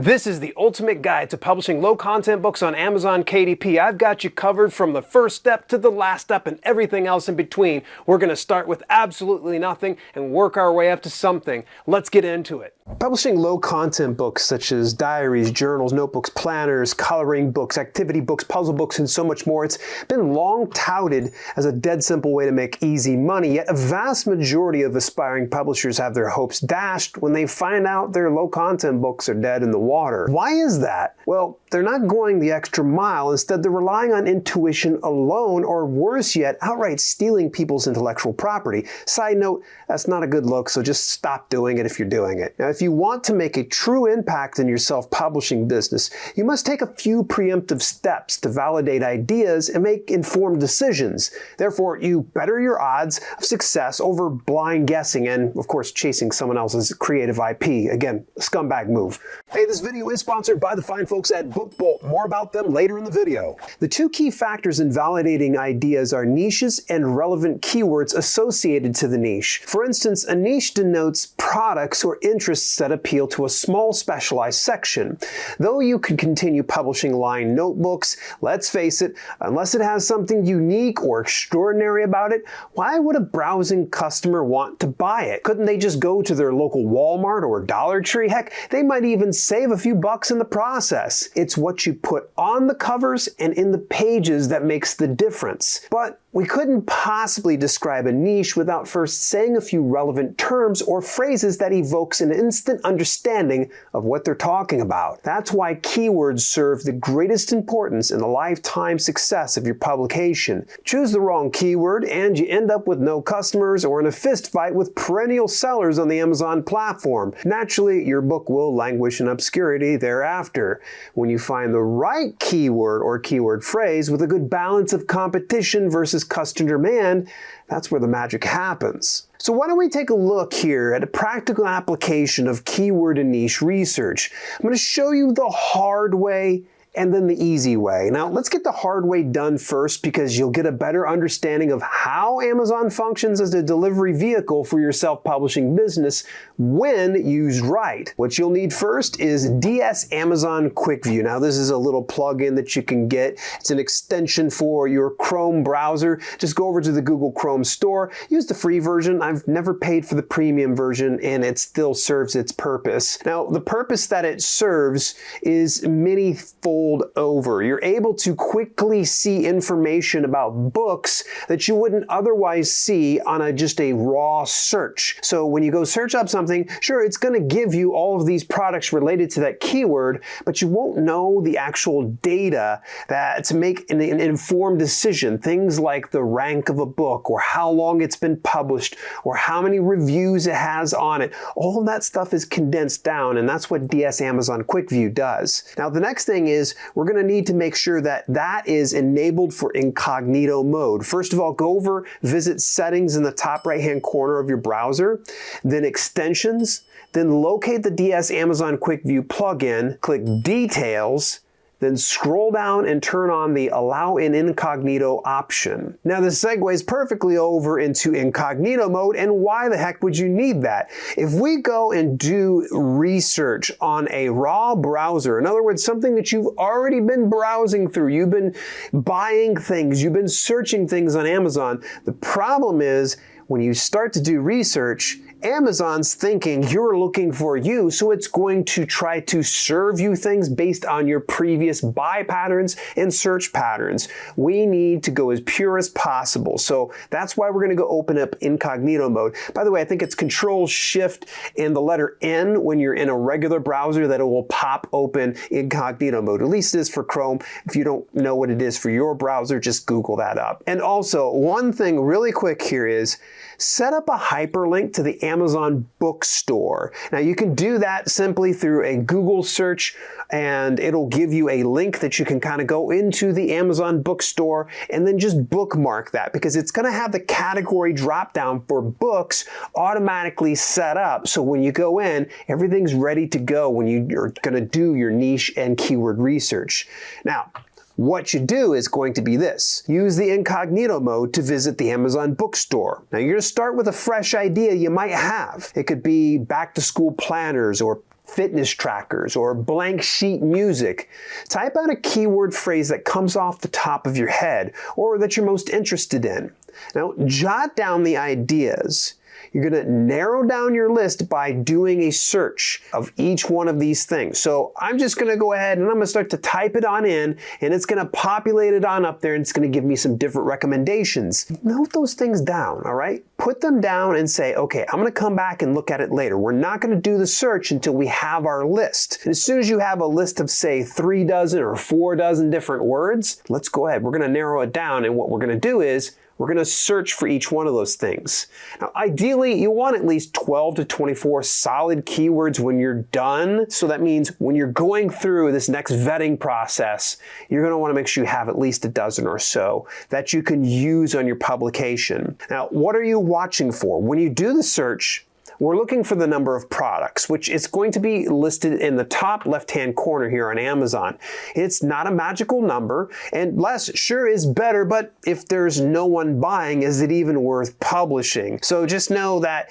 This is the ultimate guide to publishing low-content books on Amazon KDP. I've got you covered from the first step to the last step and everything else in between. We're going to start with absolutely nothing and work our way up to something. Let's get into it. Publishing low-content books such as diaries, journals, notebooks, planners, coloring books, activity books, puzzle books, and so much more, it's been long touted as a dead simple way to make easy money, yet a vast majority of aspiring publishers have their hopes dashed when they find out their low-content books are dead in the water. Why is that? Well, they're not going the extra mile. Instead, they're relying on intuition alone, or worse yet, outright stealing people's intellectual property. Side note, that's not a good look, so just stop doing it if you're doing it. Now, if you want to make a true impact in your self-publishing business, you must take a few preemptive steps to validate ideas and make informed decisions. Therefore, you better your odds of success over blind guessing and, of course, chasing someone else's creative IP. Again, a scumbag move. Hey, this video is sponsored by the fine folks at BookBolt. More about them later in the video. The two key factors in validating ideas are niches and relevant keywords associated to the niche. For instance, a niche denotes products or interests that appeal to a small specialized section. Though you could continue publishing lined notebooks, let's face it, unless it has something unique or extraordinary about it, why would a browsing customer want to buy it? Couldn't they just go to their local Walmart or Dollar Tree? Heck, they might even save a few bucks in the process. It's what you put on the covers and in the pages that makes the difference. But we couldn't possibly describe a niche without first saying a few relevant terms or phrases that evokes an instant understanding of what they're talking about. That's why keywords serve the greatest importance in the lifetime success of your publication. Choose the wrong keyword and you end up with no customers or in a fist fight with perennial sellers on the Amazon platform. Naturally, your book will languish in obscurity thereafter. When you find the right keyword or keyword phrase with a good balance of competition versus customer demand, that's where the magic happens. So why don't we take a look here at a practical application of keyword and niche research. I'm going to show you the hard way and then the easy way. Now, let's get the hard way done first because you'll get a better understanding of how Amazon functions as a delivery vehicle for your self-publishing business when used right. What you'll need first is DS Amazon Quick View. Now, this is a little plugin that you can get. It's an extension for your Chrome browser. Just go over to the Google Chrome store, use the free version. I've never paid for the premium version and it still serves its purpose. Now, the purpose that it serves is many-fold over. You're able to quickly see information about books that you wouldn't otherwise see on just a raw search. So when you go search up something, sure, it's going to give you all of these products related to that keyword, but you won't know the actual data that to make an informed decision. Things like the rank of a book or how long it's been published or how many reviews it has on it. All of that stuff is condensed down, and that's what DS Amazon Quick View does. Now, the next thing is we're going to need to make sure that that is enabled for incognito mode. First of all, go over, visit settings in the top right-hand corner of your browser, then extensions, then locate the DS Amazon Quick View plugin, click details, then scroll down and turn on the Allow in Incognito option. Now this segues perfectly over into incognito mode, and why the heck would you need that? If we go and do research on a raw browser, in other words, something that you've already been browsing through, you've been buying things, you've been searching things on Amazon, the problem is when you start to do research, Amazon's thinking you're looking for you, so it's going to try to serve you things based on your previous buy patterns and search patterns. We need to go as pure as possible, so that's why we're going to go open up incognito mode. By the way, I think it's Control-Shift and the letter N when you're in a regular browser that it will pop open incognito mode. At least it is for Chrome. If you don't know what it is for your browser, just Google that up. And also, one thing really quick here is set up a hyperlink to the Amazon bookstore. Now you can do that simply through a Google search and it'll give you a link that you can kind of go into the Amazon bookstore and then just bookmark that because it's going to have the category drop down for books automatically set up. So when you go in, everything's ready to go when you're going to do your niche and keyword research. Now, What you do is going to be this. Use the incognito mode to visit the Amazon bookstore. Now you're going to start with a fresh idea you might have. It could be back to school planners or fitness trackers or blank sheet music. Type out a keyword phrase that comes off the top of your head or that you're most interested in. Now, jot down the ideas. You're going to narrow down your list by doing a search of each one of these things. So I'm just going to go ahead and I'm going to start to type it on in, and it's going to populate it on up there, and it's going to give me some different recommendations. Note those things down, all right? Put them down and say, okay, I'm going to come back and look at it later. We're not going to do the search until we have our list. And as soon as you have a list of, say, 3 dozen or 4 dozen different words, let's go ahead. We're going to narrow it down, and what we're going to do is we're going to search for each one of those things. Now, ideally, you want at least 12 to 24 solid keywords when you're done. So that means when you're going through this next vetting process, you're going to want to make sure you have at least a dozen or so that you can use on your publication. Now, what are you watching for? When you do the search, we're looking for the number of products, which is going to be listed in the top left-hand corner here on Amazon. It's not a magical number, and less sure is better, but if there's no one buying, is it even worth publishing? So just know that,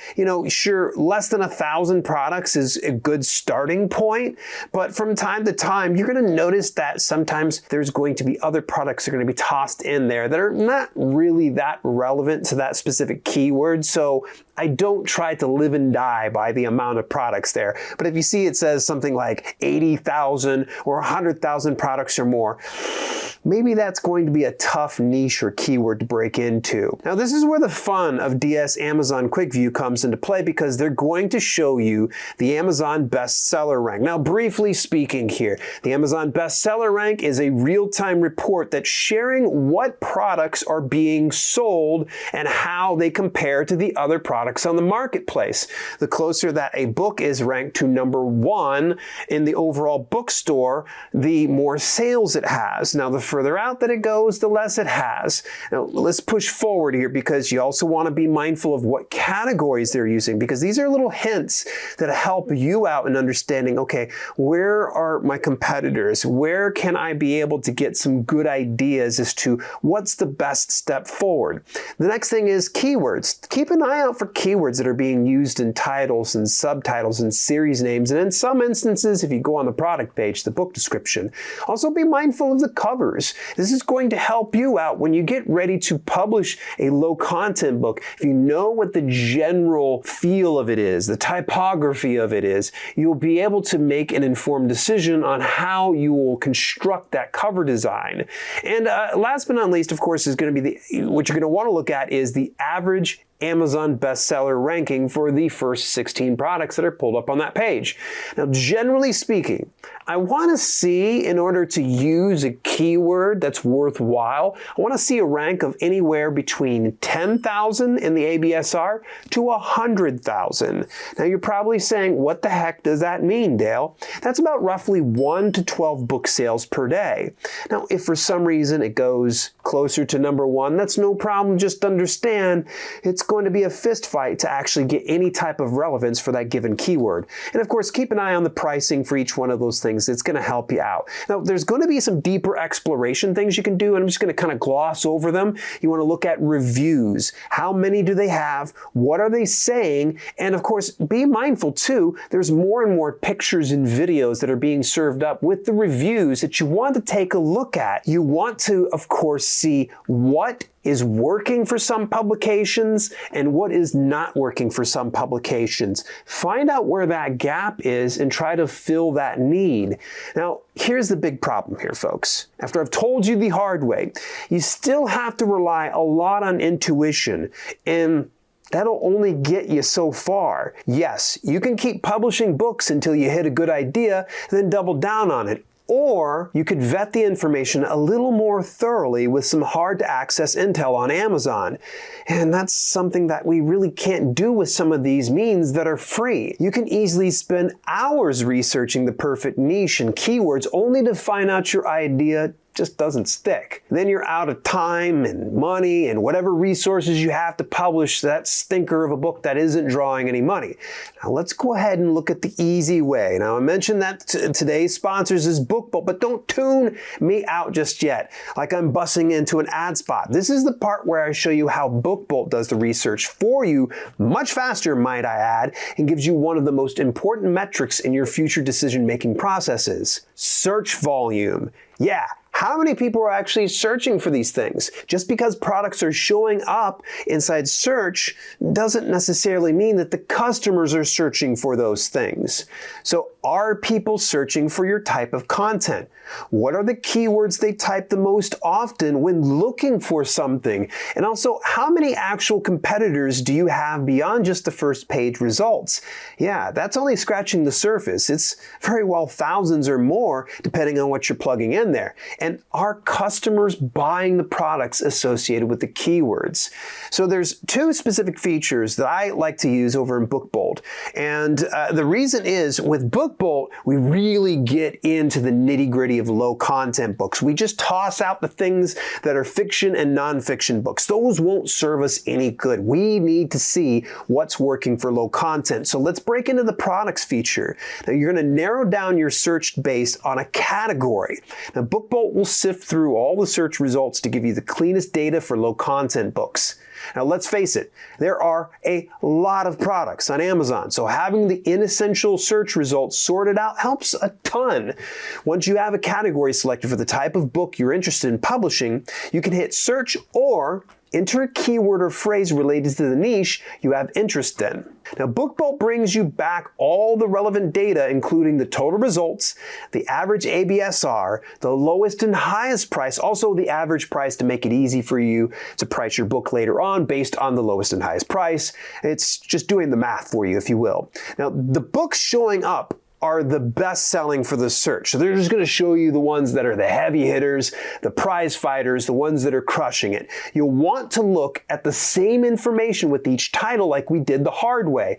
sure, less than 1,000 products is a good starting point, but from time to time, you're going to notice that sometimes there's going to be other products that are going to be tossed in there that are not really that relevant to that specific keyword. So I don't try to live and die by the amount of products there. But if you see it says something like 80,000 or 100,000 products or more, maybe that's going to be a tough niche or keyword to break into. Now, this is where the fun of DS Amazon Quick View comes into play, because they're going to show you the Amazon bestseller rank. Now, briefly speaking here, the Amazon bestseller rank is a real-time report that's sharing what products are being sold and how they compare to the other products on the marketplace. The closer that a book is ranked to number 1 in the overall bookstore, the more sales it has. Now, the further out that it goes, the less it has. Now, let's push forward here, because you also want to be mindful of what categories they're using, because these are little hints that help you out in understanding, okay, where are my competitors? Where can I be able to get some good ideas as to what's the best step forward? The next thing is keywords. Keep an eye out for keywords that are being used in titles and subtitles and series names, and in some instances, if you go on the product page, the book description. Also be mindful of the covers. This is going to help you out when you get ready to publish a low content book. If you know what the general feel of it is, the typography of it is, you'll be able to make an informed decision on how you will construct that cover design. And last but not least, of course, is going to be what you're going to want to look at is the average Amazon bestseller ranking for the first 16 products that are pulled up on that page. Now, generally speaking, I want to see, in order to use a keyword that's worthwhile, I want to see a rank of anywhere between 10,000 in the ABSR to 100,000. Now, you're probably saying, what the heck does that mean, Dale? That's about roughly 1 to 12 book sales per day. Now, if for some reason it goes closer to number 1, that's no problem. Just understand it's going to be a fist fight to actually get any type of relevance for that given keyword. And of course, keep an eye on the pricing for each one of those things. It's going to help you out. Now, there's going to be some deeper exploration things you can do, and I'm just going to kind of gloss over them. You want to look at reviews. How many do they have? What are they saying? And of course, be mindful too, there's more and more pictures and videos that are being served up with the reviews that you want to take a look at. You want to, of course, see what is working for some publications and what is not working for some publications. Find out where that gap is and try to fill that need. Now, here's the big problem here, folks. After I've told you the hard way, you still have to rely a lot on intuition, and that'll only get you so far. Yes, you can keep publishing books until you hit a good idea, then double down on it. Or you could vet the information a little more thoroughly with some hard-to-access intel on Amazon. And that's something that we really can't do with some of these means that are free. You can easily spend hours researching the perfect niche and keywords only to find out your idea just doesn't stick. Then you're out of time and money and whatever resources you have to publish that stinker of a book that isn't drawing any money. Now let's go ahead and look at the easy way. Now I mentioned that today's sponsors is BookBolt, but don't tune me out just yet like I'm bussing into an ad spot. This is the part where I show you how BookBolt does the research for you much faster, might I add, and gives you one of the most important metrics in your future decision-making processes: search volume. Yeah. How many people are actually searching for these things? Just because products are showing up inside search doesn't necessarily mean that the customers are searching for those things. So are people searching for your type of content? What are the keywords they type the most often when looking for something? And also, how many actual competitors do you have beyond just the first page results? Yeah, that's only scratching the surface. It's very well thousands or more depending on what you're plugging in there. And are customers buying the products associated with the keywords? So there's two specific features that I like to use over in BookBolt. And the reason is with BookBolt, we really get into the nitty-gritty of low content books. We just toss out the things that are fiction and nonfiction books. Those won't serve us any good. We need to see what's working for low content. So let's break into the products feature. Now you're going to narrow down your search based on a category. Now BookBolt will sift through all the search results to give you the cleanest data for low content books. Now let's face it, there are a lot of products on Amazon, so having the inessential search results sorted out helps a ton. Once you have a category selected for the type of book you're interested in publishing, you can hit search or enter a keyword or phrase related to the niche you have interest in. Now, BookBolt brings you back all the relevant data, including the total results, the average ABSR, the lowest and highest price, also the average price to make it easy for you to price your book later on based on the lowest and highest price. It's just doing the math for you, if you will. Now, the books showing up are the best selling for the search. So they're just going to show you the ones that are the heavy hitters, the prize fighters, the ones that are crushing it. You'll want to look at the same information with each title like we did the hard way.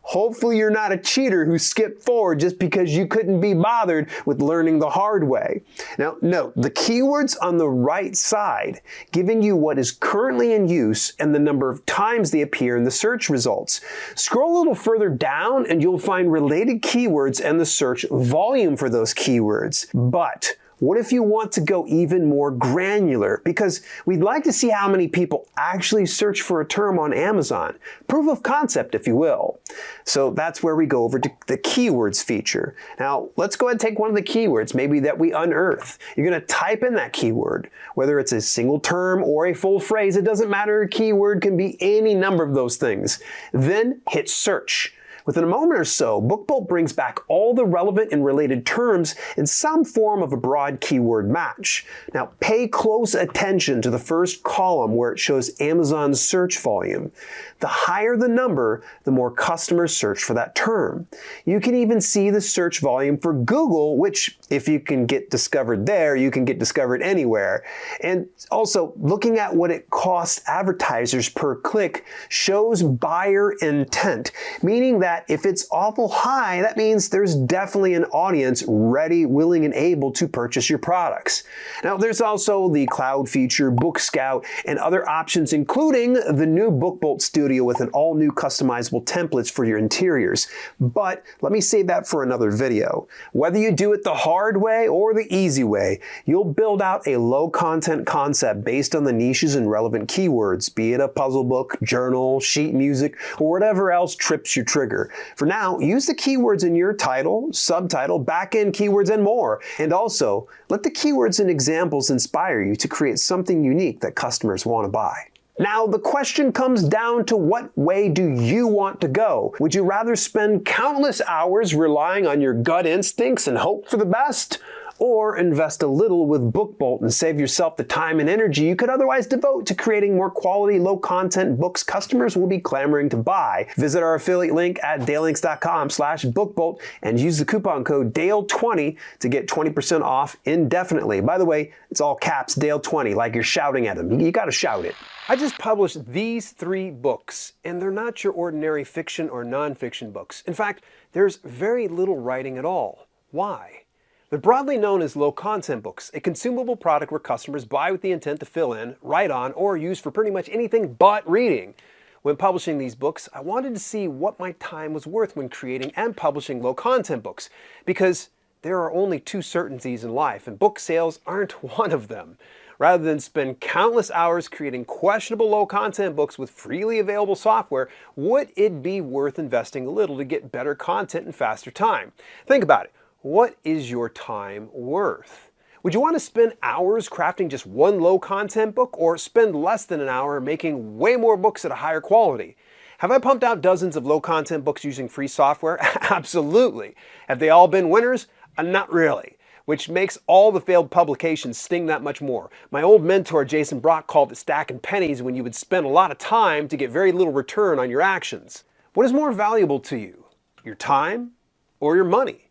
Hopefully you're not a cheater who skipped forward just because you couldn't be bothered with learning the hard way. Now, note the keywords on the right side giving you what is currently in use and the number of times they appear in the search results. Scroll a little further down and you'll find related keywords and the search volume for those keywords. But what if you want to go even more granular? Because we'd like to see how many people actually search for a term on Amazon. Proof of concept, if you will. So that's where we go over to the keywords feature. Now, let's go ahead and take one of the keywords, maybe that we unearth. You're going to type in that keyword, whether it's a single term or a full phrase. It doesn't matter. A keyword can be any number of those things. Then hit search. Within a moment or so, BookBolt brings back all the relevant and related terms in some form of a broad keyword match. Now, pay close attention to the first column where it shows Amazon's search volume. The higher the number, the more customers search for that term. You can even see the search volume for Google, which if you can get discovered there, you can get discovered anywhere. And also, looking at what it costs advertisers per click shows buyer intent, meaning that if it's awful high, that means there's definitely an audience ready, willing, and able to purchase your products. Now, there's also the cloud feature, Book Scout, and other options, including the new BookBolt Studio with an all-new customizable templates for your interiors. But let me save that for another video. Whether you do it the hard way or the easy way, you'll build out a low-content concept based on the niches and relevant keywords, be it a puzzle book, journal, sheet music, or whatever else trips your trigger. For now, use the keywords in your title, subtitle, back-end keywords, and more. And also, let the keywords and examples inspire you to create something unique that customers want to buy. Now, the question comes down to what way do you want to go? Would you rather spend countless hours relying on your gut instincts and hope for the best? Or invest a little with BookBolt and save yourself the time and energy you could otherwise devote to creating more quality, low-content books customers will be clamoring to buy. Visit our affiliate link at dalelinks.com/bookbolt and use the coupon code DALE20 to get 20% off indefinitely. By the way, it's all caps, DALE20, like you're shouting at them. You gotta shout it. I just published these 3 books, and they're not your ordinary fiction or nonfiction books. In fact, there's very little writing at all. Why? They're broadly known as low-content books, a consumable product where customers buy with the intent to fill in, write on, or use for pretty much anything but reading. When publishing these books, I wanted to see what my time was worth when creating and publishing low-content books, because there are only two certainties in life, and book sales aren't one of them. Rather than spend countless hours creating questionable low-content books with freely available software, would it be worth investing a little to get better content in faster time? Think about it. What is your time worth? Would you want to spend hours crafting just one low-content book, or spend less than an hour making way more books at a higher quality? Have I pumped out dozens of low-content books using free software? Absolutely. Have they all been winners? Not really, which makes all the failed publications sting that much more. My old mentor, Jason Brock, called it stacking pennies when you would spend a lot of time to get very little return on your actions. What is more valuable to you, your time or your money?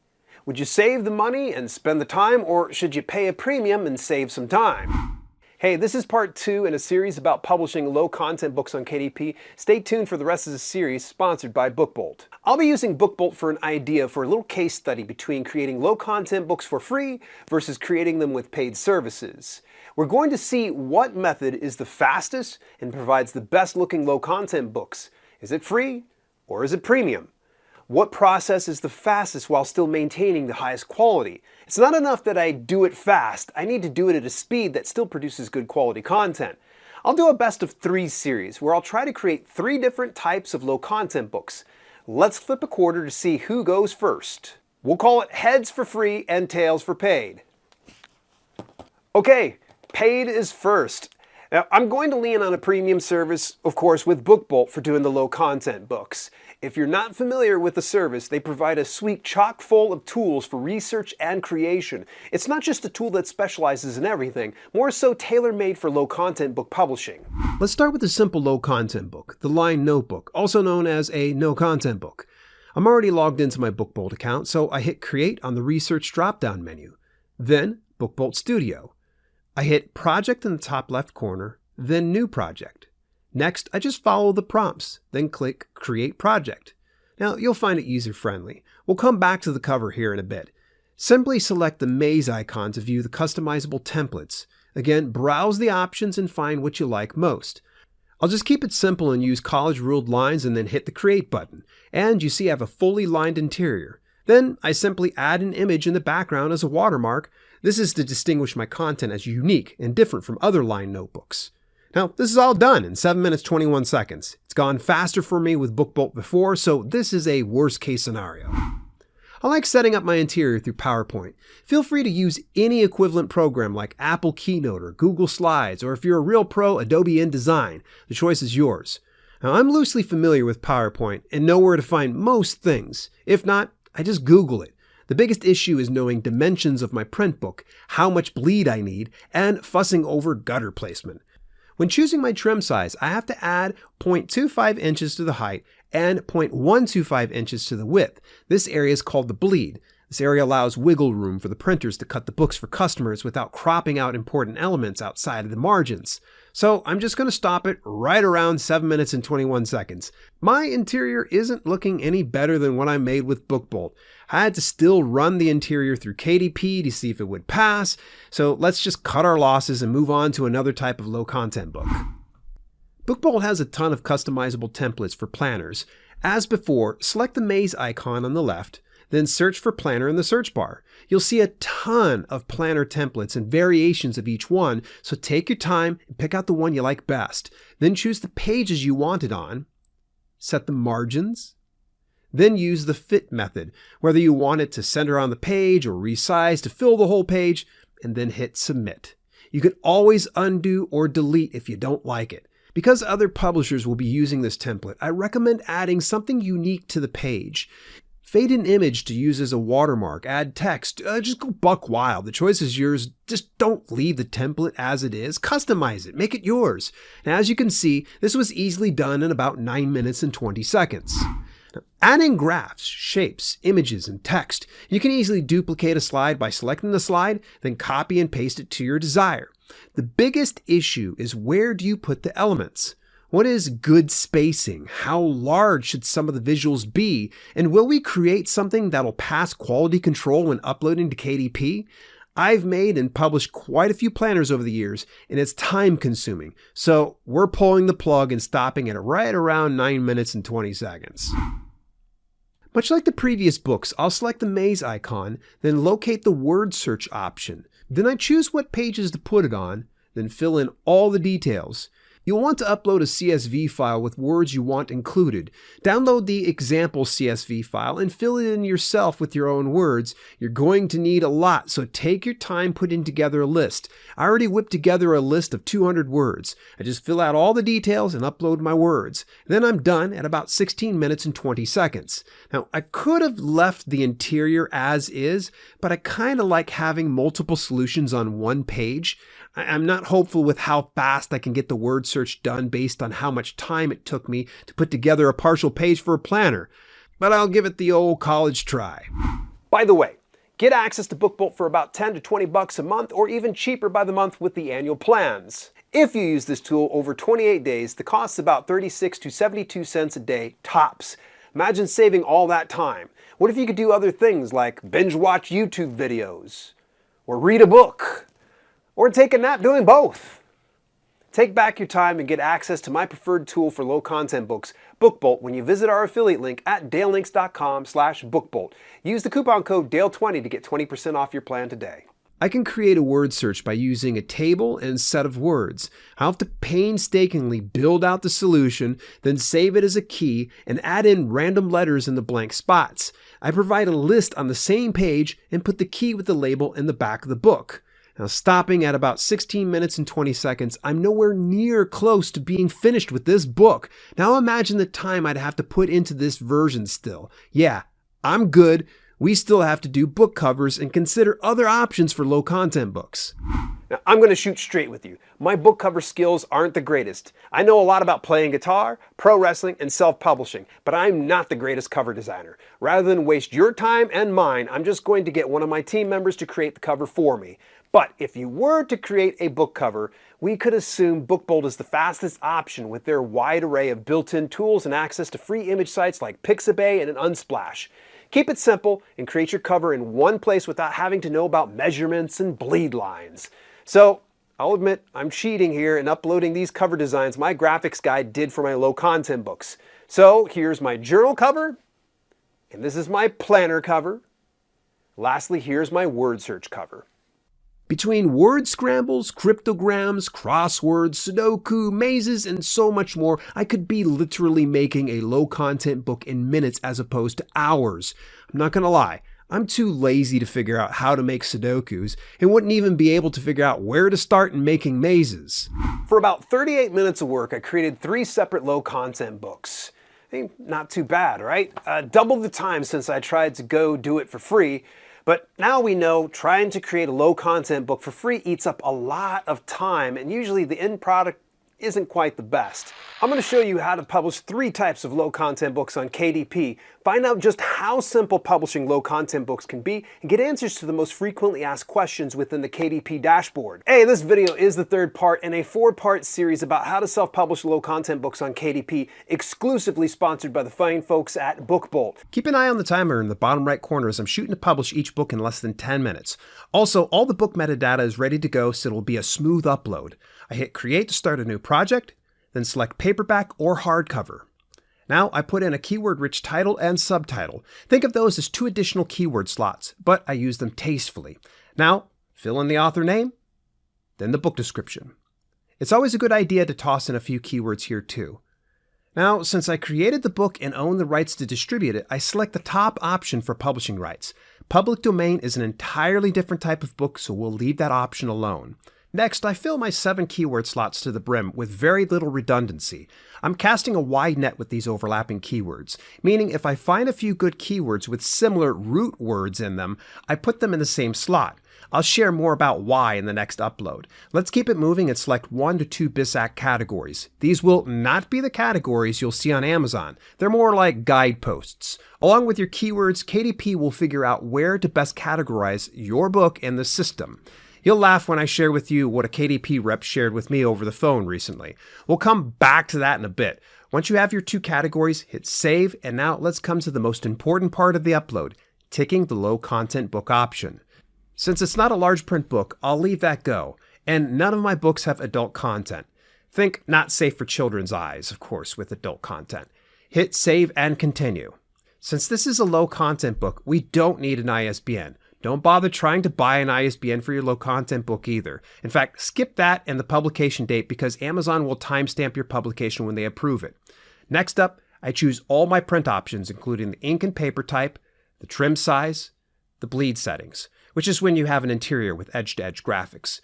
Would you save the money and spend the time, or should you pay a premium and save some time? Hey, this is part 2 in a series about publishing low-content books on KDP. Stay tuned for the rest of the series, sponsored by BookBolt. I'll be using BookBolt for an idea for a little case study between creating low-content books for free versus creating them with paid services. We're going to see what method is the fastest and provides the best-looking low-content books. Is it free or is it premium? What process is the fastest while still maintaining the highest quality? It's not enough that I do it fast. I need to do it at a speed that still produces good quality content. I'll do a best of 3 series where I'll try to create 3 different types of low content books. Let's flip a quarter to see who goes first. We'll call it heads for free and tails for paid. Okay, paid is first. Now, I'm going to lean on a premium service, of course, with BookBolt for doing the low content books. If you're not familiar with the service, they provide a suite chock full of tools for research and creation. It's not just a tool that specializes in everything, more so tailor-made for low content book publishing. Let's start with a simple low content book, the Line Notebook, also known as a no content book. I'm already logged into my BookBolt account, so I hit Create on the Research drop-down menu. Then BookBolt Studio. I hit Project in the top left corner, then New Project. Next, I just follow the prompts, then click Create Project. Now, you'll find it user-friendly. We'll come back to the cover here in a bit. Simply select the maze icon to view the customizable templates. Again, browse the options and find what you like most. I'll just keep it simple and use college-ruled lines and then hit the Create button. And you see I have a fully lined interior. Then I simply add an image in the background as a watermark. This is to distinguish my content as unique and different from other Line notebooks. Now, this is all done in 7 minutes 21 seconds. It's gone faster for me with BookBolt before, so this is a worst case scenario. I like setting up my interior through PowerPoint. Feel free to use any equivalent program like Apple Keynote or Google Slides, or if you're a real pro, Adobe InDesign. The choice is yours. Now, I'm loosely familiar with PowerPoint and know where to find most things. If not, I just Google it. The biggest issue is knowing dimensions of my print book, how much bleed I need, and fussing over gutter placement. When choosing my trim size, I have to add 0.25 inches to the height and 0.125 inches to the width. This area is called the bleed. This area allows wiggle room for the printers to cut the books for customers without cropping out important elements outside of the margins. So I'm just going to stop it right around 7 minutes and 21 seconds. My interior isn't looking any better than what I made with BookBolt. I had to still run the interior through KDP to see if it would pass, so let's just cut our losses and move on to another type of low content book. BookBolt has a ton of customizable templates for planners. As before, select the maze icon on the left, then search for planner in the search bar. You'll see a ton of planner templates and variations of each one, so take your time and pick out the one you like best. Then choose the pages you want it on, set the margins, then use the fit method, whether you want it to center on the page or resize to fill the whole page, and then hit submit. You can always undo or delete if you don't like it. Because other publishers will be using this template, I recommend adding something unique to the page. Fade an image to use as a watermark, add text, just go buck wild. The choice is yours. Just don't leave the template as it is. Customize it, make it yours. Now, as you can see, this was easily done in about 9 minutes and 20 seconds. Now, add in graphs, shapes, images, and text. You can easily duplicate a slide by selecting the slide, then copy and paste it to your desire. The biggest issue is, where do you put the elements? What is good spacing? How large should some of the visuals be? And will we create something that'll pass quality control when uploading to KDP? I've made and published quite a few planners over the years, and it's time consuming. So we're pulling the plug and stopping at right around 9 minutes and 20 seconds. Much like the previous books, I'll select the maze icon, then locate the word search option. Then I choose what pages to put it on, then fill in all the details. You'll want to upload a CSV file with words you want included. Download the example CSV file and fill it in yourself with your own words. You're going to need a lot, so take your time putting together a list. I already whipped together a list of 200 words. I just fill out all the details and upload my words. Then I'm done at about 16 minutes and 20 seconds. Now, I could have left the interior as is, but I kind of like having multiple solutions on one page. I'm not hopeful with how fast I can get the word search done based on how much time it took me to put together a partial page for a planner, but I'll give it the old college try. By the way, get access to BookBolt for about 10 to 20 bucks a month, or even cheaper by the month with the annual plans. If you use this tool over 28 days, the cost is about 36 to 72 cents a day tops. Imagine saving all that time. What if you could do other things like binge watch YouTube videos, or read a book, or take a nap doing both? Take back your time and get access to my preferred tool for low content books, BookBolt, when you visit our affiliate link at dalelinks.com/bookbolt. Use the coupon code DALE20 to get 20% off your plan today. I can create a word search by using a table and set of words. I'll have to painstakingly build out the solution, then save it as a key and add in random letters in the blank spots. I provide a list on the same page and put the key with the label in the back of the book. Now, stopping at about 16 minutes and 20 seconds, I'm nowhere near close to being finished with this book. Now imagine the time I'd have to put into this version still. Yeah, I'm good. We still have to do book covers and consider other options for low content books. Now, I'm going to shoot straight with you. My book cover skills aren't the greatest. I know a lot about playing guitar, pro wrestling, and self-publishing, but I'm not the greatest cover designer. Rather than waste your time and mine, I'm just going to get one of my team members to create the cover for me. But if you were to create a book cover, we could assume BookBolt is the fastest option with their wide array of built-in tools and access to free image sites like Pixabay and Unsplash. Keep it simple and create your cover in one place without having to know about measurements and bleed lines. So, I'll admit I'm cheating here and uploading these cover designs my graphics guy did for my low content books. So, here's my journal cover, and this is my planner cover. Lastly, here's my word search cover. Between word scrambles, cryptograms, crosswords, Sudoku, mazes, and so much more, I could be literally making a low-content book in minutes as opposed to hours. I'm not gonna lie, I'm too lazy to figure out how to make Sudokus and wouldn't even be able to figure out where to start in making mazes. For about 38 minutes of work, I created 3 separate low-content books. Not too bad, right? Double the time since I tried to go do it for free. But now we know trying to create a low content book for free eats up a lot of time, and usually the end product isn't quite the best. I'm going to show you how to publish 3 types of low content books on KDP, find out just how simple publishing low content books can be, and get answers to the most frequently asked questions within the KDP dashboard. Hey, this video is the 3rd part in a 4-part series about how to self-publish low content books on KDP, exclusively sponsored by the fine folks at BookBolt. Keep an eye on the timer in the bottom right corner as I'm shooting to publish each book in less than 10 minutes. Also, all the book metadata is ready to go, so it'll be a smooth upload. I hit create to start a new project, then select paperback or hardcover. Now I put in a keyword-rich title and subtitle. Think of those as 2 additional keyword slots, but I use them tastefully. Now, fill in the author name, then the book description. It's always a good idea to toss in a few keywords here too. Now, since I created the book and own the rights to distribute it, I select the top option for publishing rights. Public domain is an entirely different type of book, so we'll leave that option alone. Next, I fill my 7 keyword slots to the brim with very little redundancy. I'm casting a wide net with these overlapping keywords, meaning if I find a few good keywords with similar root words in them, I put them in the same slot. I'll share more about why in the next upload. Let's keep it moving and select 1 to 2 BISAC categories. These will not be the categories you'll see on Amazon. They're more like guideposts. Along with your keywords, KDP will figure out where to best categorize your book in the system. You'll laugh when I share with you what a KDP rep shared with me over the phone recently. We'll come back to that in a bit. Once you have your 2 categories, hit save, and now let's come to the most important part of the upload, ticking the low content book option. Since it's not a large print book, I'll leave that go, and none of my books have adult content. Think not safe for children's eyes, of course, with adult content. Hit save and continue. Since this is a low content book, we don't need an ISBN. Don't bother trying to buy an ISBN for your low content book either. In fact, skip that and the publication date because Amazon will timestamp your publication when they approve it. Next up, I choose all my print options, including the ink and paper type, the trim size, the bleed settings, which is when you have an interior with edge-to-edge graphics,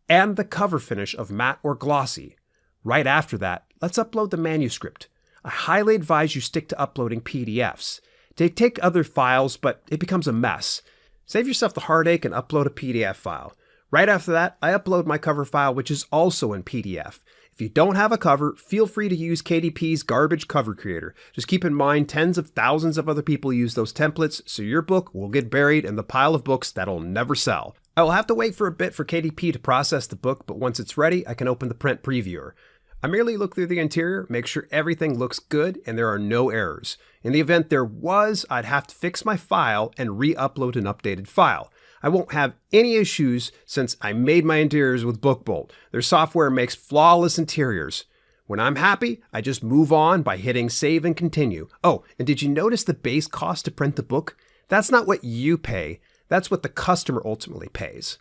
and the cover finish of matte or glossy. Right after that, let's upload the manuscript. I highly advise you stick to uploading PDFs. They take other files, but it becomes a mess. Save yourself the heartache and upload a PDF file. Right after that, I upload my cover file, which is also in PDF. If you don't have a cover, feel free to use KDP's garbage cover creator. Just keep in mind tens of thousands of other people use those templates, so your book will get buried in the pile of books that'll never sell. I will have to wait for a bit for KDP to process the book, but once it's ready, I can open the print previewer. I merely look through the interior, make sure everything looks good and there are no errors. In the event there was, I'd have to fix my file and re-upload an updated file. I won't have any issues since I made my interiors with BookBolt. Their software makes flawless interiors. When I'm happy, I just move on by hitting save and continue. Oh, and did you notice the base cost to print the book? That's not what you pay. That's what the customer ultimately pays.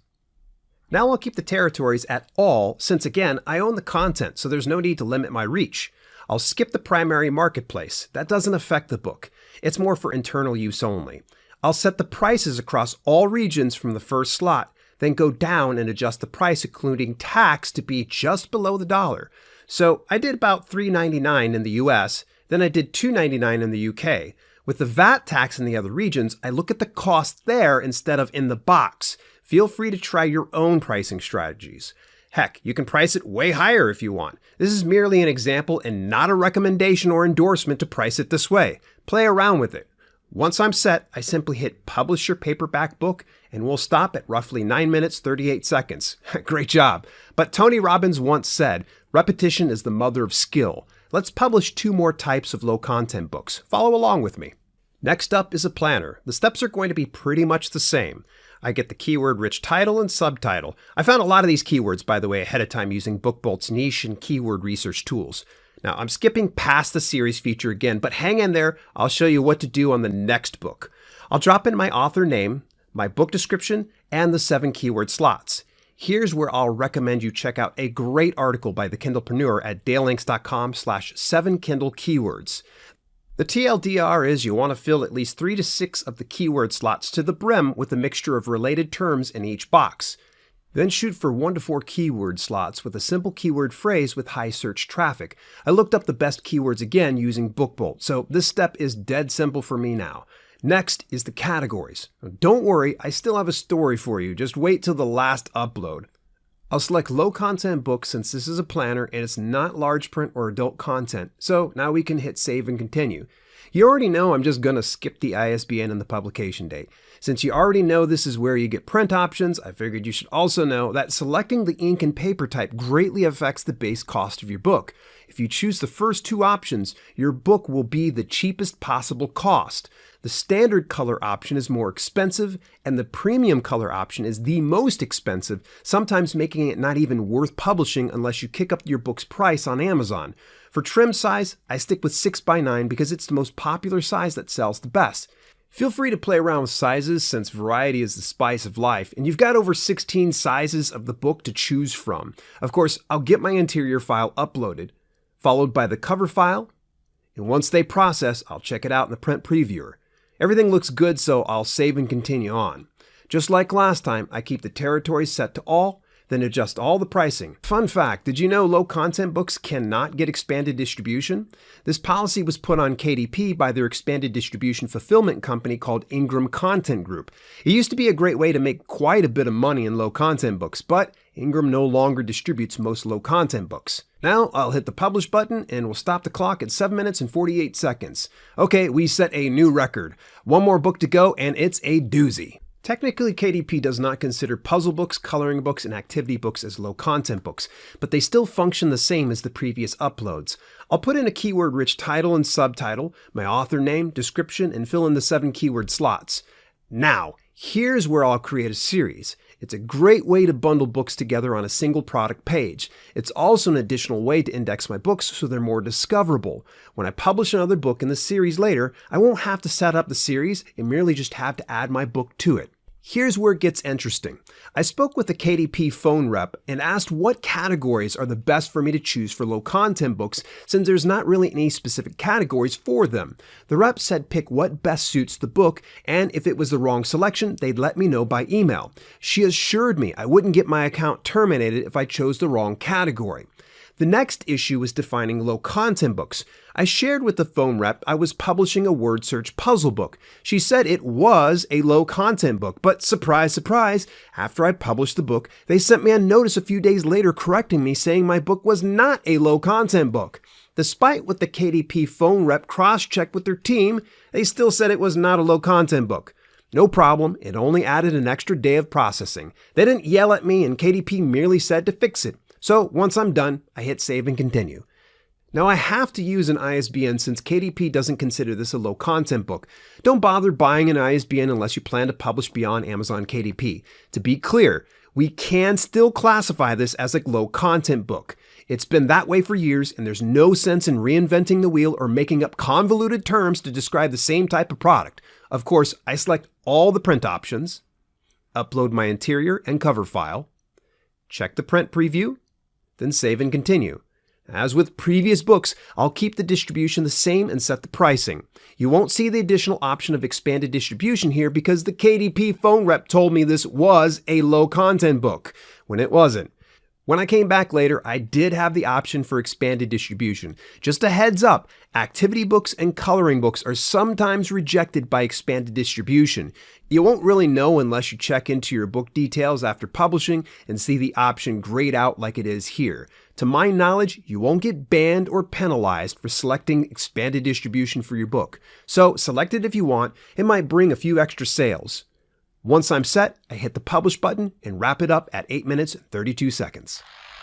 Now I'll keep the territories at all since, again, I own the content, so there's no need to limit my reach. I'll skip the primary marketplace. That doesn't affect the book. It's more for internal use only. I'll set the prices across all regions from the first slot, then go down and adjust the price, including tax, to be just below the dollar. So I did about $3.99 in the US, then I did $2.99 in the UK. With the VAT tax in the other regions, I look at the cost there instead of in the box. Feel free to try your own pricing strategies. Heck, you can price it way higher if you want. This is merely an example and not a recommendation or endorsement to price it this way. Play around with it. Once I'm set, I simply hit Publish Your Paperback Book, and we'll stop at roughly 9 minutes, 38 seconds. Great job. But Tony Robbins once said, repetition is the mother of skill. Let's publish 2 more types of low-content books. Follow along with me. Next up is a planner. The steps are going to be pretty much the same. I get the keyword-rich title and subtitle. I found a lot of these keywords, by the way, ahead of time using BookBolt's niche and keyword research tools. Now, I'm skipping past the series feature again, but hang in there. I'll show you what to do on the next book. I'll drop in my author name, my book description, and the 7 keyword slots. Here's where I'll recommend you check out a great article by the Kindlepreneur at dalelinks.com/7kindlekeywords. The TLDR is you want to fill at least 3 to 6 of the keyword slots to the brim with a mixture of related terms in each box. Then shoot for 1 to 4 keyword slots with a simple keyword phrase with high search traffic. I looked up the best keywords again using BookBolt, so this step is dead simple for me now. Next is the categories. Don't worry, I still have a story for you. Just wait till the last upload. I'll select low content book since this is a planner and it's not large print or adult content. So now we can hit save and continue. You already know I'm just going to skip the ISBN and the publication date. Since you already know this is where you get print options, I figured you should also know that selecting the ink and paper type greatly affects the base cost of your book. If you choose the first 2 options, your book will be the cheapest possible cost. The standard color option is more expensive, and the premium color option is the most expensive, sometimes making it not even worth publishing unless you kick up your book's price on Amazon. For trim size, I stick with 6x9 because it's the most popular size that sells the best. Feel free to play around with sizes since variety is the spice of life, and you've got over 16 sizes of the book to choose from. Of course, I'll get my interior file uploaded, followed by the cover file, and once they process, I'll check it out in the print previewer. Everything looks good, so I'll save and continue on. Just like last time, I keep the territories set to all, then adjust all the pricing. Fun fact, did you know low content books cannot get expanded distribution? This policy was put on KDP by their expanded distribution fulfillment company called Ingram Content Group. It used to be a great way to make quite a bit of money in low content books, but Ingram no longer distributes most low content books. Now I'll hit the publish button and we'll stop the clock at 7 minutes and 48 seconds. Okay, we set a new record. 1 more book to go and it's a doozy. Technically, KDP does not consider puzzle books, coloring books, and activity books as low-content books, but they still function the same as the previous uploads. I'll put in a keyword-rich title and subtitle, my author name, description, and fill in the 7 keyword slots. Now, here's where I'll create a series. It's a great way to bundle books together on a single product page. It's also an additional way to index my books so they're more discoverable. When I publish another book in the series later, I won't have to set up the series and merely just have to add my book to it. Here's where it gets interesting. I spoke with the KDP phone rep and asked what categories are the best for me to choose for low-content books since there's not really any specific categories for them. The rep said pick what best suits the book, and if it was the wrong selection, they'd let me know by email. She assured me I wouldn't get my account terminated if I chose the wrong category. The next issue was defining low-content books. I shared with the phone rep I was publishing a word search puzzle book. She said it was a low-content book, but surprise, surprise, after I published the book, they sent me a notice a few days later correcting me saying my book was not a low-content book. Despite what the KDP phone rep cross-checked with their team, they still said it was not a low-content book. No problem, it only added an extra day of processing. They didn't yell at me and KDP merely said to fix it. So once I'm done, I hit save and continue. Now I have to use an ISBN since KDP doesn't consider this a low-content book. Don't bother buying an ISBN unless you plan to publish beyond Amazon KDP. To be clear, we can still classify this as a low-content book. It's been that way for years, and there's no sense in reinventing the wheel or making up convoluted terms to describe the same type of product. Of course, I select all the print options, upload my interior and cover file, check the print preview, then save and continue. As with previous books, I'll keep the distribution the same and set the pricing. You won't see the additional option of expanded distribution here because the KDP phone rep told me this was a low-content book, when it wasn't. When I came back later, I did have the option for expanded distribution. Just a heads up, activity books and coloring books are sometimes rejected by expanded distribution. You won't really know unless you check into your book details after publishing and see the option grayed out like it is here. To my knowledge, you won't get banned or penalized for selecting expanded distribution for your book. So select it if you want. It might bring a few extra sales. Once I'm set, I hit the publish button and wrap it up at 8 minutes and 32 seconds.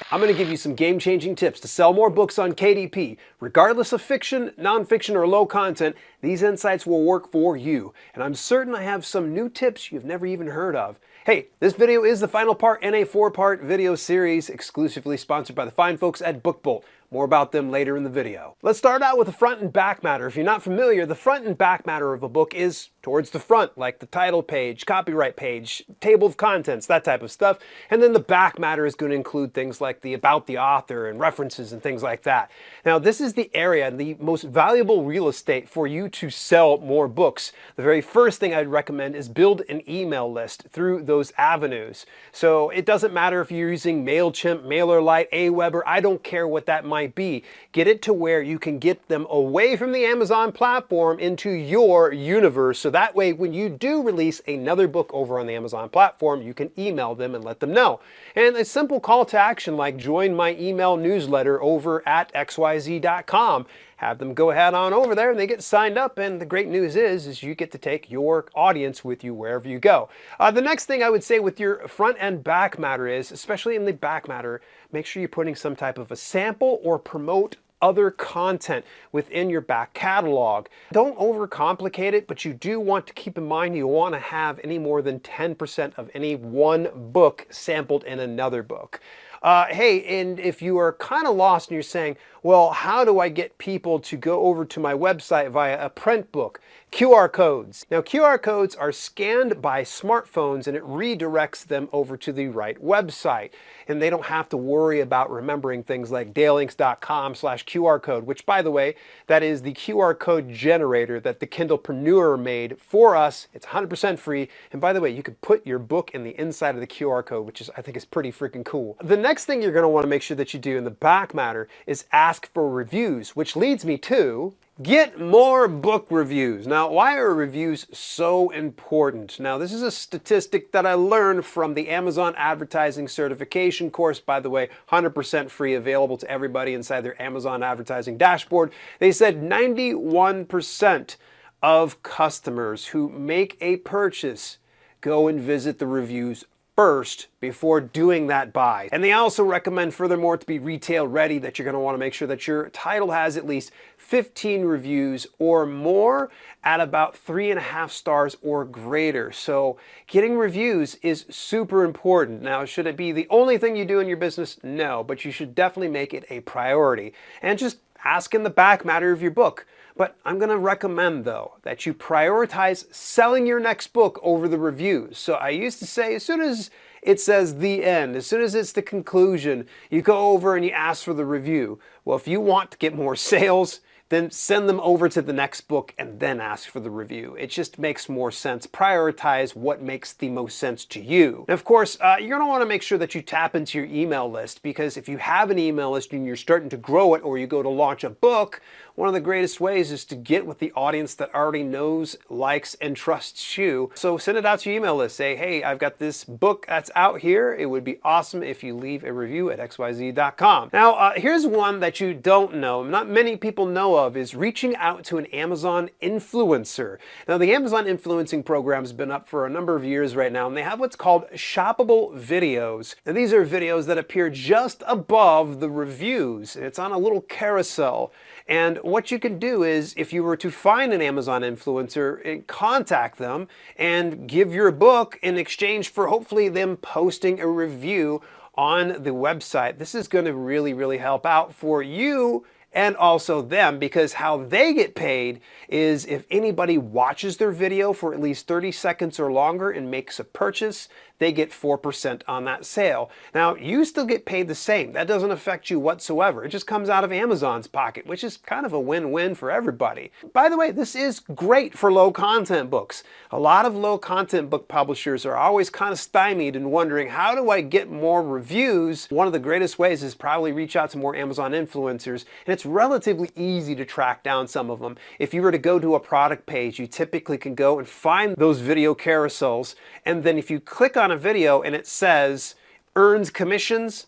I'm going to give you some game-changing tips to sell more books on KDP. Regardless of fiction, nonfiction, or low content, these insights will work for you. And I'm certain I have some new tips you've never even heard of. Hey, this video is the final part in a 4-part video series exclusively sponsored by the fine folks at BookBolt. More about them later in the video. Let's start out with the front and back matter. If you're not familiar, the front and back matter of a book is towards the front, like the title page, copyright page, table of contents, that type of stuff. And then the back matter is going to include things like the about the author and references and things like that. Now, this is the area, the most valuable real estate for you to sell more books. The very first thing I'd recommend is build an email list through those avenues. So it doesn't matter if you're using MailChimp, MailerLite, Aweber, I don't care what that might be. Get it to where you can get them away from the Amazon platform into your universe. So that way, when you do release another book over on the Amazon platform, you can email them and let them know. And a simple call to action like join my email newsletter over at xyz.com. Have them go ahead on over there and they get signed up, and the great news is you get to take your audience with you wherever you go. The next thing I would say with your front and back matter is, especially in the back matter, make sure you're putting some type of a sample or promote other content within your back catalog. Don't overcomplicate it, but you do want to keep in mind you want to have any more than 10% of any one book sampled in another book. Hey, and if you are kind of lost and you're saying, well, how do I get people to go over to my website via a print book? QR codes. Now, QR codes are scanned by smartphones and it redirects them over to the right website. And they don't have to worry about remembering things like daylinks.com/QR code, which, by the way, that is the QR code generator that the Kindlepreneur made for us. It's 100% free. And by the way, you can put your book in the inside of the QR code, which I think is pretty freaking cool. The next thing you're going to want to make sure that you do in the back matter is ask for reviews, which leads me to get more book reviews. Now, why are reviews so important? Now, this is a statistic that I learned from the Amazon Advertising Certification course, by the way, 100% free, available to everybody inside their Amazon Advertising dashboard. They said 91% of customers who make a purchase go and visit the reviews first before doing that buy. And they also recommend furthermore to be retail ready, that you're going to want to make sure that your title has at least 15 reviews or more at about 3.5 stars or greater. So getting reviews is super important. Now, should it be the only thing you do in your business? No, but you should definitely make it a priority. And just ask in the back matter of your book. But I'm going to recommend, though, that you prioritize selling your next book over the reviews. So I used to say, as soon as it says the end, as soon as it's the conclusion, you go over and you ask for the review. Well, if you want to get more sales, then send them over to the next book and then ask for the review. It just makes more sense. Prioritize what makes the most sense to you. And of course, you're going to want to make sure that you tap into your email list, because if you have an email list and you're starting to grow it, or you go to launch a book, one of the greatest ways is to get with the audience that already knows, likes, and trusts you. So send it out to your email list. Say, hey, I've got this book that's out here. It would be awesome if you leave a review at xyz.com. Now, here's one that you don't know, not many people know of, is reaching out to an Amazon influencer. Now, the Amazon influencing program has been up for a number of years right now, and they have what's called shoppable videos. And these are videos that appear just above the reviews. It's on a little carousel. And what you can do is, if you were to find an Amazon influencer, contact them and give your book in exchange for hopefully them posting a review on the website. This is going to really help out for you and also them, because how they get paid is if anybody watches their video for at least 30 seconds or longer and makes a purchase, they get 4% on that sale. Now, you still get paid the same. That doesn't affect you whatsoever. It just comes out of Amazon's pocket, which is kind of a win-win for everybody. By the way, this is great for low-content books. A lot of low-content book publishers are always kind of stymied and wondering, how do I get more reviews? One of the greatest ways is probably reach out to more Amazon influencers, and it's relatively easy to track down some of them. If you were to go to a product page, you typically can go and find those video carousels, and then if you click on a video and it says earns commissions,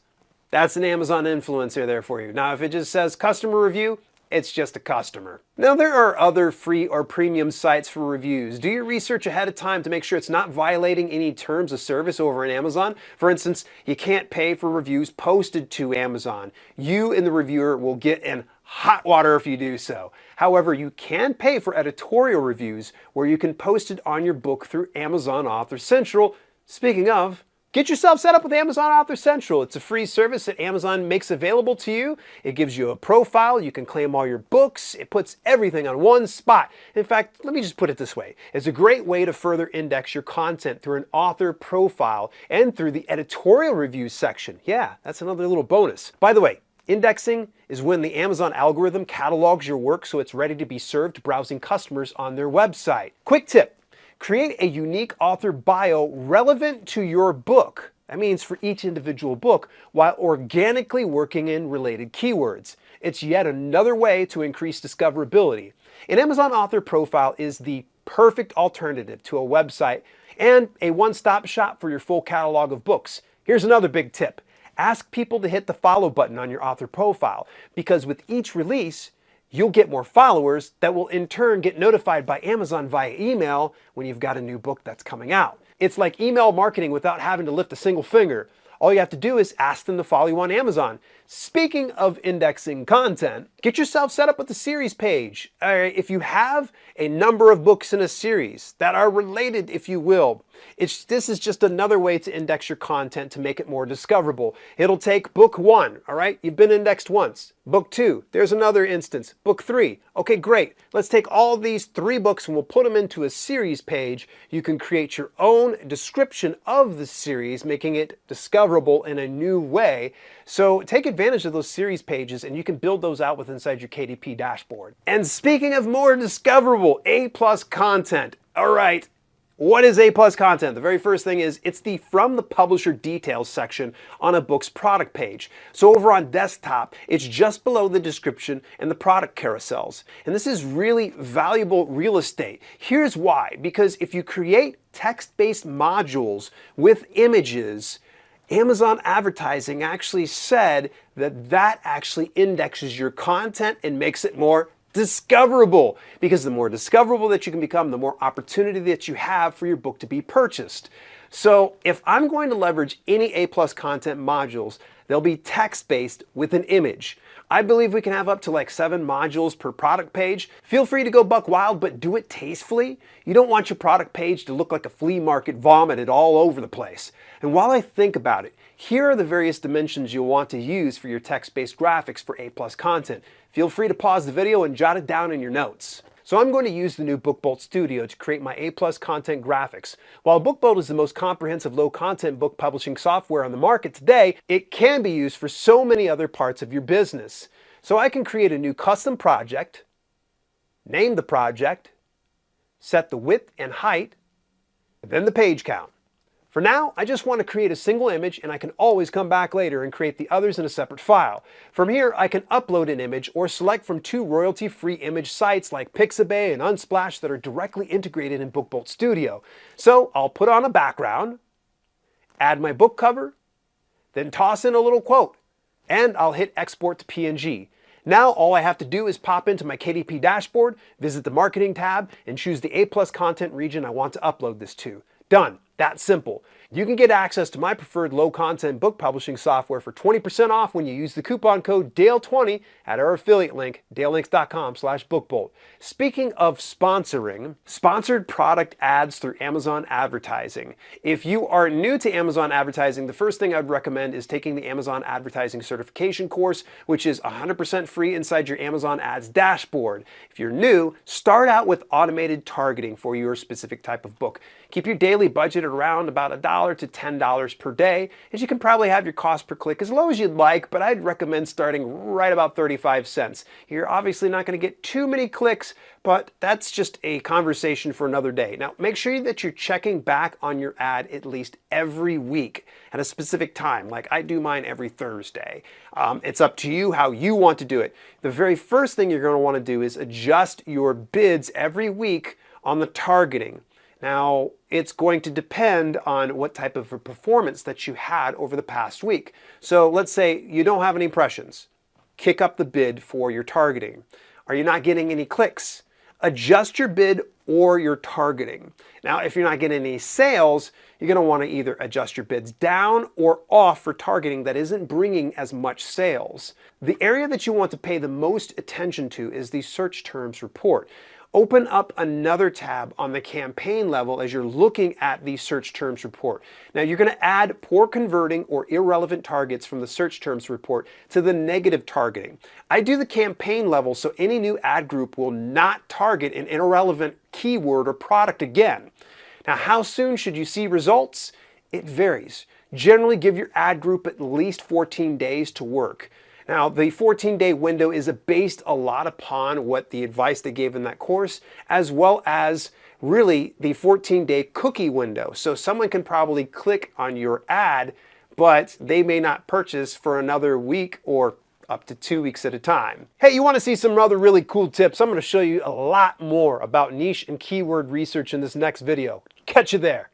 that's an Amazon influencer there for you. Now, if it just says customer review, it's just a customer. Now, there are other free or premium sites for reviews. Do your research ahead of time to make sure it's not violating any terms of service over in Amazon. For instance, you can't pay for reviews posted to Amazon. You and the reviewer will get in hot water if you do so. However, you can pay for editorial reviews where you can post it on your book through Amazon Author Central. Speaking of, get yourself set up with Amazon Author Central. It's a free service that Amazon makes available to you. It gives you a profile. You can claim all your books. It puts everything on one spot. In fact, let me just put it this way. It's a great way to further index your content through an author profile and through the editorial reviews section. Yeah, that's another little bonus. By the way, indexing is when the Amazon algorithm catalogs your work so it's ready to be served to browsing customers on their website. Quick tip. Create a unique author bio relevant to your book. That means for each individual book, while organically working in related keywords. It's yet another way to increase discoverability. An Amazon author profile is the perfect alternative to a website and a one-stop shop for your full catalog of books. Here's another big tip. Ask people to hit the follow button on your author profile, because with each release, you'll get more followers that will in turn get notified by Amazon via email when you've got a new book that's coming out. It's like email marketing without having to lift a single finger. All you have to do is ask them to follow you on Amazon. Speaking of indexing content, get yourself set up with the series page. If you have a number of books in a series that are related, if you will, this is just another way to index your content to make it more discoverable. It'll take book 1, all right? You've been indexed once. Book 2, there's another instance. Book 3, okay, great. Let's take all these 3 books and we'll put them into a series page. You can create your own description of the series, making it discoverable in a new way. So take advantage of those series pages and you can build those out with inside your KDP dashboard. And speaking of more discoverable, A+ content. All right. What is A+ content? The very first thing is it's the From the Publisher Details section on a book's product page. So over on desktop, it's just below the description and the product carousels. And this is really valuable real estate. Here's why. Because if you create text-based modules with images, Amazon advertising actually said that actually indexes your content and makes it more discoverable, because the more discoverable that you can become, the more opportunity that you have for your book to be purchased. So if I'm going to leverage any A+ content modules, they'll be text-based with an image. I believe we can have up to like 7 modules per product page. Feel free to go buck wild, but do it tastefully. You don't want your product page to look like a flea market vomited all over the place. And while I think about it, here are the various dimensions you'll want to use for your text-based graphics for A+ content. Feel free to pause the video and jot it down in your notes. So I'm going to use the new BookBolt Studio to create my A+ content graphics. While BookBolt is the most comprehensive low-content book publishing software on the market today, it can be used for so many other parts of your business. So I can create a new custom project, name the project, set the width and height, and then the page count. For now, I just want to create a single image, and I can always come back later and create the others in a separate file. From here, I can upload an image or select from 2 royalty-free image sites like Pixabay and Unsplash that are directly integrated in BookBolt Studio. So I'll put on a background, add my book cover, then toss in a little quote, and I'll hit export to PNG. Now all I have to do is pop into my KDP dashboard, visit the marketing tab, and choose the A+ content region I want to upload this to. Done. That simple. You can get access to my preferred low-content book publishing software for 20% off when you use the coupon code DALE20 at our affiliate link, dalelinks.com/bookbolt. Speaking of sponsoring, sponsored product ads through Amazon advertising. If you are new to Amazon advertising, the first thing I'd recommend is taking the Amazon advertising certification course, which is 100% free inside your Amazon ads dashboard. If you're new, start out with automated targeting for your specific type of book. Keep your daily budget around about $1 to $10 per day, as you can probably have your cost per click as low as you'd like, but I'd recommend starting right about 35 cents. You're obviously not going to get too many clicks, but that's just a conversation for another day. Now, make sure that you're checking back on your ad at least every week at a specific time, like I do mine every Thursday. It's up to you how you want to do it. The very first thing you're going to want to do is adjust your bids every week on the targeting. Now, it's going to depend on what type of a performance that you had over the past week. So let's say you don't have any impressions. Kick up the bid for your targeting. Are you not getting any clicks? Adjust your bid or your targeting. Now, if you're not getting any sales, you're going to want to either adjust your bids down or off for targeting that isn't bringing as much sales. The area that you want to pay the most attention to is the search terms report. Open up another tab on the campaign level as you're looking at the search terms report. Now you're going to add poor converting or irrelevant targets from the search terms report to the negative targeting. I do the campaign level so any new ad group will not target an irrelevant keyword or product again. Now, how soon should you see results? It varies. Generally, give your ad group at least 14 days to work. Now, the 14-day window is based a lot upon what the advice they gave in that course, as well as really the 14-day cookie window. So someone can probably click on your ad, but they may not purchase for another week or up to 2 weeks at a time. Hey, you want to see some other really cool tips? I'm going to show you a lot more about niche and keyword research in this next video. Catch you there.